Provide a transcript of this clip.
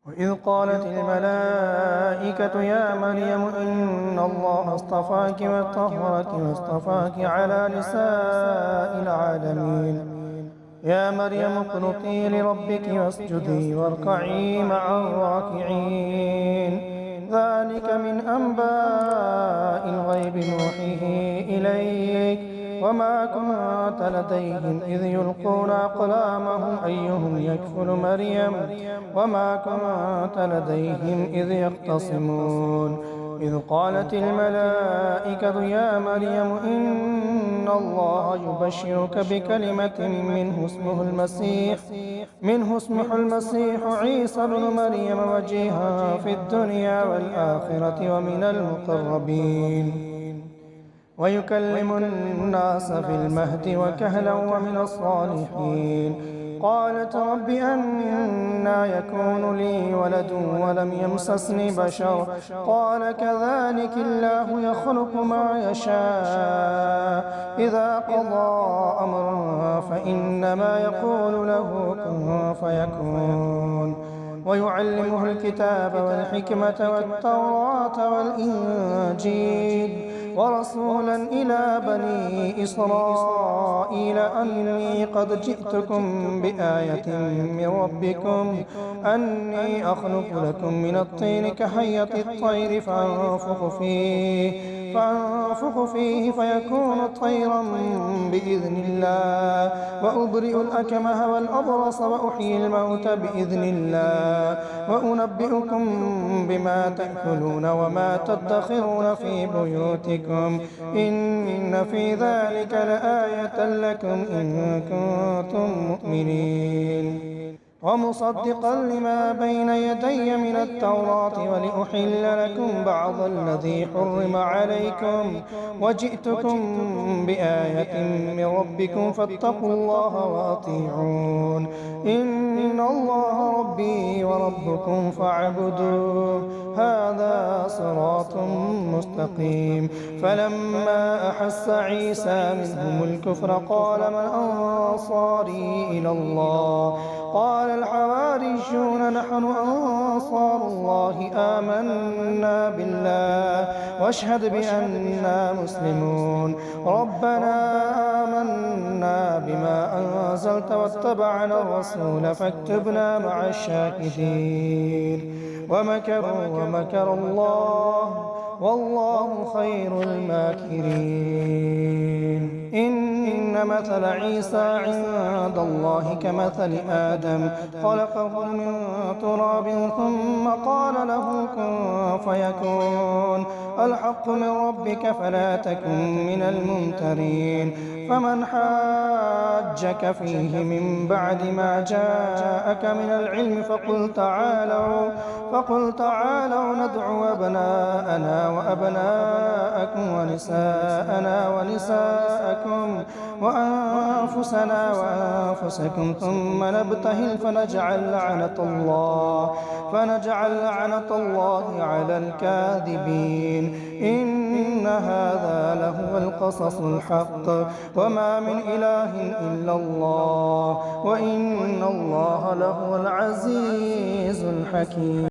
وإذ قالت الملائكة يا مريم إن الله اصطفاك وطهرك واصطفاك على نساء العالمين يا مريم اقنتي لربك واسجدي واركعي مع الراكعين ذلك من أنباء الغيب نوحيه إليك وما كنت لديهم إذ يلقون أقلامهم أيهم يكفل مريم وما كنت لديهم إذ يختصمون إذ قالت الملائكة يا مريم إن الله يبشرك بكلمة منه اسمه المسيح عيسى بن مريم وجيها في الدنيا والآخرة ومن المقربين ويكلم الناس في المهد وكهلا ومن الصالحين قالت رب أنى يكون لي ولد ولم يمسسني بشر قال كذلك الله يخلق ما يشاء إذا قضى أمرا فإنما يقول له كن فيكون ويعلمه الكتاب والحكمة والتوراة والإنجيل ورسولا إلى بني إسرائيل أني قد جئتكم بآية من ربكم أني أخلق لكم من الطين كهيئة الطير فأنفخ فيه فيكون طيرا بإذن الله وأبرئ الأكمه والأبرص وأحيي الموت بإذن الله وأنبئكم بما تأكلون وما تدخرون في بيوتكم إن في ذلك لآية لكم إن كنتم مؤمنين ومصدقا لما بين يدي من التوراة ولأحل لكم بعض الذي حرم عليكم وجئتكم بآية من ربكم فاتقوا الله وأطيعون إن الله ربي وربكم فاعبدوه هذا صراط مستقيم فلما أحس عيسى منهم الكفر قال من أنصاري إلى الله قال الحواريون نحن أنصار الله آمنا بالله واشهد بأننا مسلمون ربنا آمنا بما أنزلت واتبعنا الرسول فاكتبنا مع الشاهدين ومكروا ومكر الله والله خير الماكرين إن مثل عيسى عند الله كمثل آدم خلقه من تراب ثم قال له كن فيكون الحق من ربك فلا تكن من الممترين فمن حاجك فيه من بعد ما جاءك من العلم فقل تعالوا ندعو أبناءنا وأبناءكم ونساءنا ونساءكم وأنفسنا وأنفسكم ثم نبتهل فنجعل لعنة الله على الكاذبين إن هذا لهو القصص الحق وما من إله إلا الله وإن الله لهو العزيز الحكيم.